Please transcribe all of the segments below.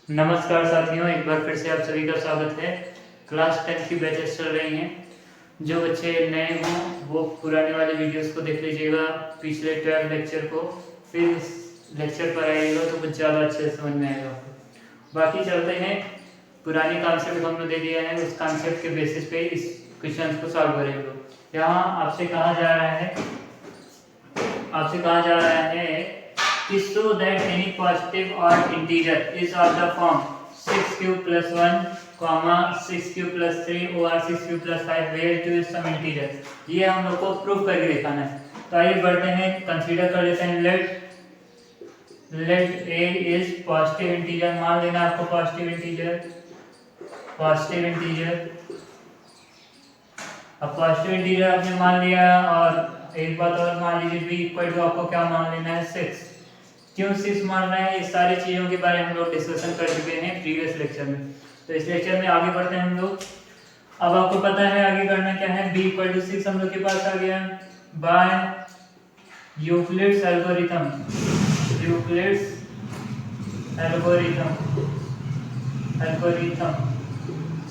नमस्कार साथियों, एक बार फिर से आप सभी का स्वागत है। क्लास 10 की बैचेस चल रही हैं। जो बच्चे नए हों वो पुराने वाले वीडियोस को देख लीजिएगा, पिछले 12 लेक्चर को, फिर इस लेक्चर पर आइएगा तो कुछ ज़्यादा अच्छे से समझ में आएगा आपको। बाकी चलते हैं, पुरानी कॉन्सेप्ट हमने दे दिया है, उस कॉन्सेप्ट के बेसिस पे इस क्वेश्चन को सॉल्व करेंगे। यहाँ आपसे कहा जा रहा है कि so that any positive odd integer is of the form 6 cube plus 1 comma 6 cube plus 3 or 6 cube plus 5 where to is some integer। ये हम लोग को प्रूफ करके दिखाना है। तो आइए बढ़ते हैं, कंसीडर कर लेते हैं। Let a is positive integer, मान लेना आपको पॉजिटिव इंटीजर। अब पॉजिटिव इंटीजर आपने मान लिया, और एक बात और मान लीजिए b इक्वल टू आपको क्या मान लेना है 6। क्यों 6 मान रहे हैं, इस सारी चीजों के बारे में हम लोग डिस्कशन कर चुके हैं प्रीवियस लेक्चर में। तो इस लेक्चर में आगे बढ़ते हैं हम लोग। अब आपको पता है आगे करना क्या है। b इक्वल टू 6 हम लोग के पास आ गया बाय यूक्लिड्स एल्गोरिथम।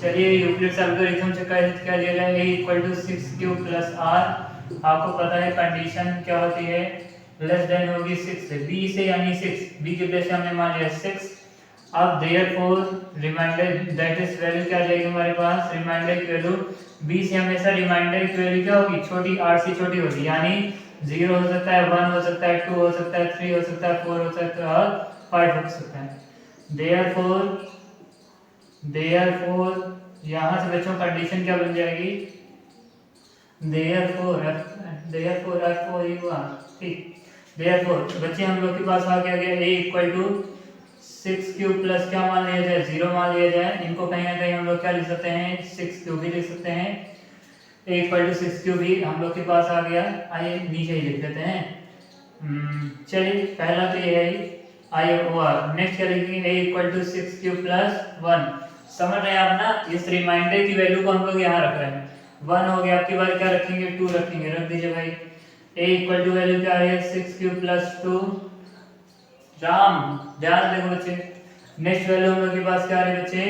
चलिए यूक्लिड्स एल्गोरिथम से क्या दिया जाए, a equal to 6 cube plus r। आपको पता है कंडीशन क्या होती है, लेस देन होगी 6 से, b से यानी 6, b के प्लेस हमने मान लिया 6। अब therefore remainder that is value क्या आ जाएगी हमारे पास, रिमाइंडर की वैल्यू b से हमेशा रिमाइंडर की वैल्यू क्या होगी, छोटी r से छोटी होगी, यानी 0 हो सकता है, 1 हो सकता है, 2 हो सकता है, 3 हो सकता है, 4 हो सकता है और 5 हो सकता है। देयरफॉर यहाँ से बच्चों कंडीशन क्या बन जाएगी, देयरफॉर f ये हुआ ठीक। देयरफॉर बच्चे हम लोग के पास आ गया a equal to 6 cube plus क्या मान लिया जाए, 0 मान लिया जाए। इनको कहीं ना कहीं हम लोग क्या लिख सकते हैं, 6 क्यूब भी लिख सकते हैं। a इक्वल टू 6 क्यूब भी हम लोग के पास आ गया। आइए नीचे ही लिख देते हैं। चलिए पहला तो ये है, आइए और नेक्स्ट क्या लिखेंगे, a equal to 6 cube plus 1। समझ रहे हैं आप ना, इस रिमाइंडर की वैल्यू को हम लोग यहाँ रख रहे हैं। 1 हो गया, आपके बाद क्या रखेंगे, 2 रखेंगे, रख दीजिए भाई। a इक्वल टू वैल्यू क्या है 6 क्यूब प्लस 2। राम ध्यान देखो बच्चे, नेक्स्ट वैल्यू हम लोग के पास क्या है बच्चे,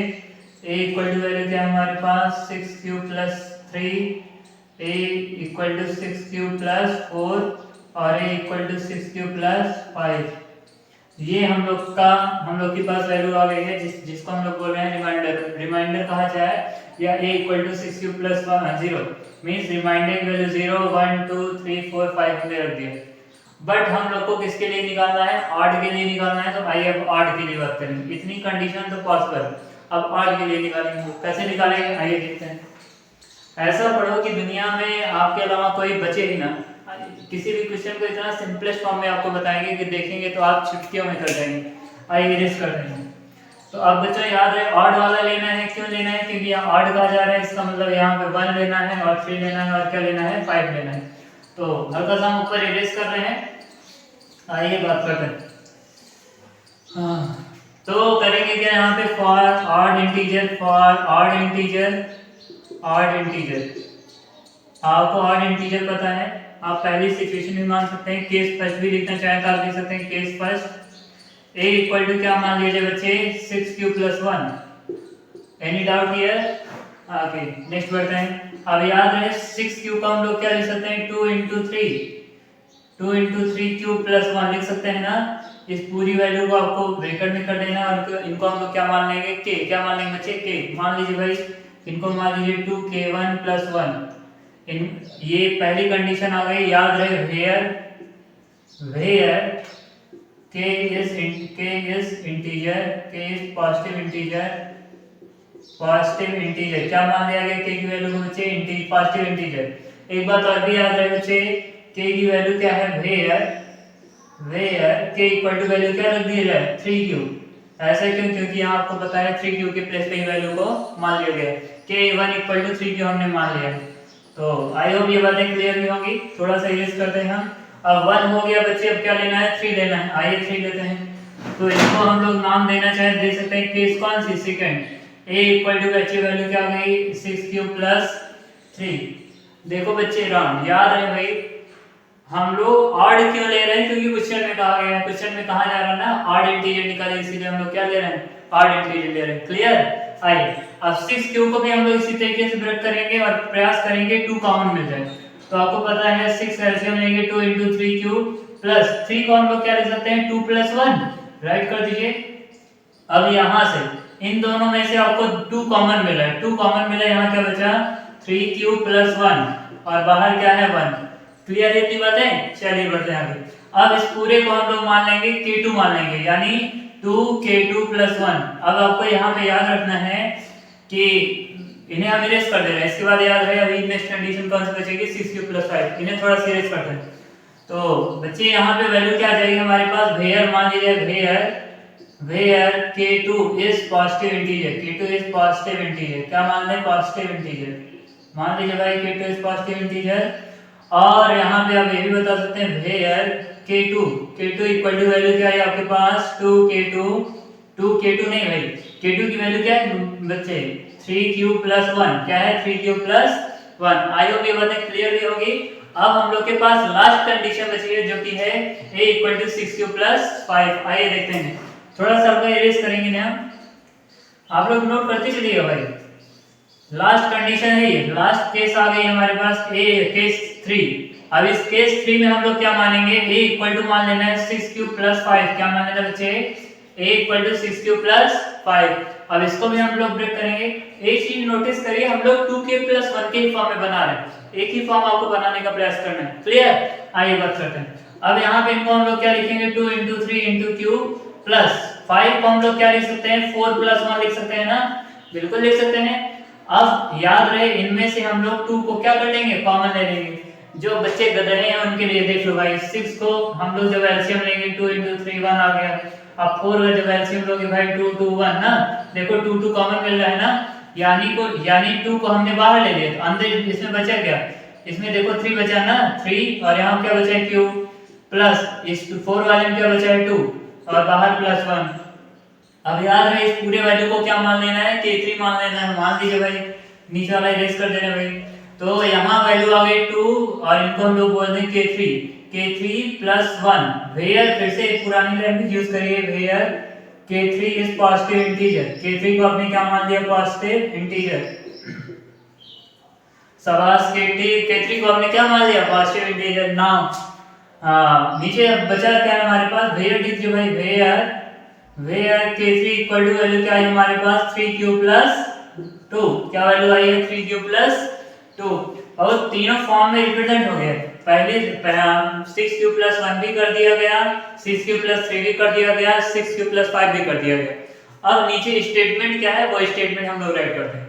a इक्वल टू वैल्यू क्या है हमारे पास 6 cube plus 3, a equal to 6 cube plus 4 और a equal to 6 cube plus 5। ये हम लोग के पास वैल्यू आ गई है, जिसको हम लोग बोल रहे हैं रिमाइंडर कहा जाए, या a equal to 6 cube plus 0 means remainder की वैल्यू 0 1 2 3 4 5 हमने रख दिया। बट हम लोग को किसके लिए निकालना है, ऑड के लिए निकालना है। तो आइए अब ऑड के लिए बात करेंगे। इतनी कंडीशन तो पॉसिबल, अब ऑड के लिए निकालेंगे। कैसे निकालेंगे आइए देखते हैं। ऐसा पढ़ो कि दुनिया में आपके अलावा कोई बचे ही ना। किसी भी क्वेश्चन को इतना सिंपलेस्ट फॉर्म में आपको बताएंगे कि देखेंगे तो आप चुटकियों में कर जाएंगे। आइए इरेज कर देंगे। तो अब बच्चों याद है ऑड वाला लेना है, क्यों लेना है, क्योंकि यहाँ ऑड कहा जा रहा है, इसका मतलब यहाँ पे 1 लेना है और 3 लेना है और क्या लेना है 5 लेना है। तो हल्का सा हम ऊपर इरेज कर रहे हैं। आइए बात करते हैं। तो करेंगे क्या यहाँ पे, फॉर ऑड इंटीजर आपको ऑड इंटीजर पता है, आप पहली सिचुएशन भी मान सकते हैं, केस फर्स्ट भी लिखना चाहे तो आप लिख सकते हैं case first. a equal to क्या मान लिया जाए बच्चे 6 cube plus 1। Any doubt here? Okay next बढ़ते हैं। अब याद रहे 6 क्यूब का हम लोग क्या लिख सकते हैं, 2 इंटू 3 क्यूब प्लस 1 लिख सकते हैं ना। इस पूरी वैल्यू को आपको ब्रैकेट में कर देना और इनको हम लोग क्या मान लेंगे, k क्या मान लेंगे बच्चे, k मान लीजिए भाई। इनको मान लीजिए 2k1 प्लस 1। ये पहली कंडीशन आ गई, याद रहे where k is integer, k is positive integer। क्या मान लिया गया k की वैल्यू को बच्चे, पॉजिटिव इंटीजर। एक बात और भी याद रहे बच्चे, k की वैल्यू क्या है, where k equal to value क्या रख दिया जाए 3 क्यूब। ऐसा क्यों, क्योंकि यहाँ आपको पता है 3 क्यूब के प्लेस पे ही वैल्यू को मान लिया गया है। k1 इक्वल टू 3 क्यूब हमने मान लिया है। तो आई होप ये बातें क्लियर भी होंगी। थोड़ा सा यूज करते हैं हम। अब 1 हो गया बच्चे, अब क्या लेना है, 3 लेना है। आइए 3 लेते हैं। तो इसको हम लोग नाम देना चाहे दे सकते हैं, केस कौन सी, सेकंड। a इक्वल टू बच्चे वैल्यू क्या आ गई 6 क्यूब प्लस 3। देखो बच्चे राम याद रहे भाई, हम लोग ऑड क्यों ले रहे हैं, क्योंकि क्वेश्चन में कहा गया है, क्वेश्चन में कहा जा रहा है ना ऑड इंटीजर निकाले, इसीलिए हम लोग क्या ले रहे हैं, ऑड इंटीजर ले रहे हैं। क्लियर। आइए अब 6 क्यू को भी हम लोग इसी तरीके से ब्रेक करेंगे और प्रयास करेंगे 2 कॉमन मिल जाए। तो आपको पता है 6 एलसीएम लेंगे 2 × 3 क्यू प्लस 3 को हम लोग क्या लिख सकते हैं 2 + 1, राइट कर दीजिए। अब यहां से इन दोनों में से आपको 2 कॉमन मिला है, 2 कॉमन मिला, यहां क्या बचा 3q + 1 और बाहर क्या है 1। क्लियर इतनी बातें। चलिए बढ़ते हैं आगे। अब इस पूरे को हम लोग मान लेंगे k2 मान लेंगे, यानी 2k2 + 1। अब आपको यहाँ पे याद रखना है कि इन्हें हम इरेज कर दे रहे हैं, इसके बाद याद रहे अभी नेक्स्ट कंडीशन कौन सी बचेगी 6q + 5, इन्हें थोड़ा सा इरेज करते हैं। तो बच्चे यहाँ पे वैल्यू क्या आ जाएगी हमारे पास, वेयर मान लीजिए where k2 is positive integer, k2 is positive integer, क्या मान लें पॉजिटिव इंटीजर, मान लीजिए भाई k2 इज पॉजिटिव इंटीजर। और यहाँ पे आप ये भी बता सकते हैं where k2 equal to value क्या है आपके पास 2k2 नहीं भाई, k2 की वैल्यू क्या है बच्चे 3q + 1, क्या है 3q + 1। आई होप ये बातें क्लियर होगी। अब हम लोग के पास लास्ट कंडीशन बची है जो कि है a = 6q + 5। आइए देखते हैं, थोड़ा सा आपको इरेज करेंगे ना, आप लोग नोट करते चलिएगा भाई। लास्ट कंडीशन है ये, लास्ट केस आ गई हमारे पास केस 3। अब इस केस 3 में हम लोग क्या मानेंगे a = मान लेना है 6q + 5, क्या मान लेना बच्चे a = 6q + 5। अब इसको भी हम लोग ब्रेक करेंगे। एक चीज नोटिस करिए, हम लोग 2k + 1 के ही फॉर्म में बना रहे हैं, एक ही फॉर्म आपको बनाने का प्रयास करना है। क्लियर। आइए बात करते हैं। अब यहाँ पे इनको हम लोग क्या लिखेंगे 2 × 3 × q + 5 को हम लोग क्या लिख सकते हैं 4 + 1 लिख सकते हैं ना, बिल्कुल लिख सकते हैं। अब याद रहे इनमें से हम लोग 2 को क्या कर लेंगे कॉमन ले लेंगे। जो बच्चे गधे हैं उनके लिए देख लो भाई, 6 को हम लोग जब एलसीएम लेंगे 2 × 3 1 आ गया। अब 4 का जब एलसीएम लोगे भाई 2 2 1 ना, देखो 2 कॉमन मिल रहा है ना, यानी 2 को हमने बाहर ले लिया, तो अंदर इसमें बचा क्या, इसमें देखो 3 बचा ना 3, और यहाँ क्या बचा है q प्लस इस 4 वाले में क्या बचा है 2 और बाहर +1। अब याद रहे इस पूरे वैल्यू को क्या मान लेना है k3 मान लेना है। मान लीजिए भाई नीचे वाला इरेज कर देना भाई, तो यहाँ वैल्यू आ गई 2 और इनको हम लोग बोल दें k3 + 1। वेयर फिर से एक पुरानी लैंग्वेज यूज करिए, where k3 is positive integer, k3 को आपने क्या मान लिया पॉजिटिव इंटीजर। शाबाश k3 को हमने क्या मान लिया पॉजिटिव इंटीजर। नाउ नीचे बचा क्या है हमारे पास वेयर दीजिए भाई, where k3 equal to value क्या है हमारे पास 3q + 2, क्या वैल्यू आई है 3q + 2। और तीनों फॉर्म में रिप्रेजेंट हो गए, पहले 6q + 1 भी कर दिया गया, 6q + 3 भी कर दिया गया, 6q + 5 भी कर दिया गया। अब नीचे स्टेटमेंट क्या है वो स्टेटमेंट हम लोग राइट करते हैं,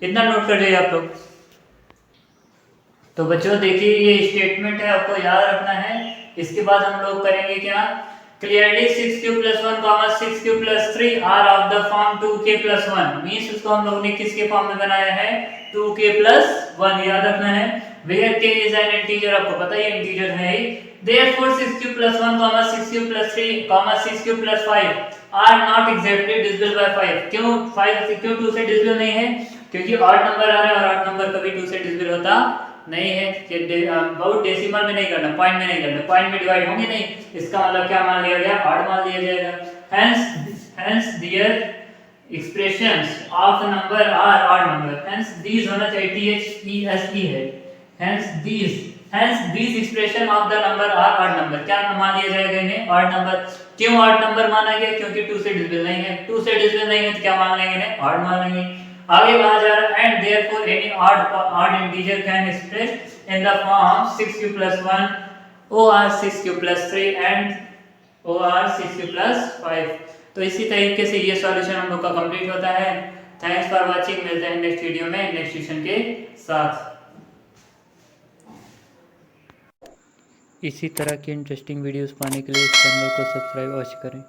इतना नोट कर लीजिए आप लोग। तो बच्चों देखिए ये स्टेटमेंट है, आपको याद रखना है। इसके बाद हम लोग करेंगे क्या, clearly 6q + 1, 6q + 3 are of the form 2k + 1, means उसको हम लोगों ने किसके फॉर्म में बनाया है 2k + 1, याद रखना है। Where k is an integer, आपको पता ही इंटीजर है, therefore 6q + 1, 6q + 3, 6q + 5 are not exactly divisible by 5। क्यों 5 क्यों 2 से डिविजिबल नहीं है, क्योंकि ऑड नंबर आ रहा है और ऑड नंबर कभी 2 से डिविजिबल होता नहीं है। कि बहुत डेसिमल में नहीं करना, पॉइंट में नहीं करना, पॉइंट में डिवाइड होंगे नहीं, इसका मतलब क्या मान लिया गया ऑड मान लिया जाएगा। Hence there expressions of number are odd number, hence these होना चाहिए THESE है, hence these expression of the number are odd number, क्या मान लिया जाएगा इन्हें ऑड नंबर। क्यों ऑड नंबर माना गया, क्योंकि 2 से डिविजिबल नहीं है, 2 से डिविजिबल नहीं है तो क्या मान लेंगे इन्हें ऑड मान लेंगे। आगे कहा जा रहा है and therefore any odd integer can express in the form 6q + 1 or 6q + 3 and or 6q + 5। तो इसी तरीके से ये सॉल्यूशन हम लोग का कंप्लीट होता है। थैंक्स फॉर वाचिंग, मिलते हैं नेक्स्ट वीडियो में नेक्स्ट क्वेश्चन के साथ। इसी तरह की इंटरेस्टिंग वीडियोस पाने के लिए इस चैनल को सब्सक्राइब अवश्य करें।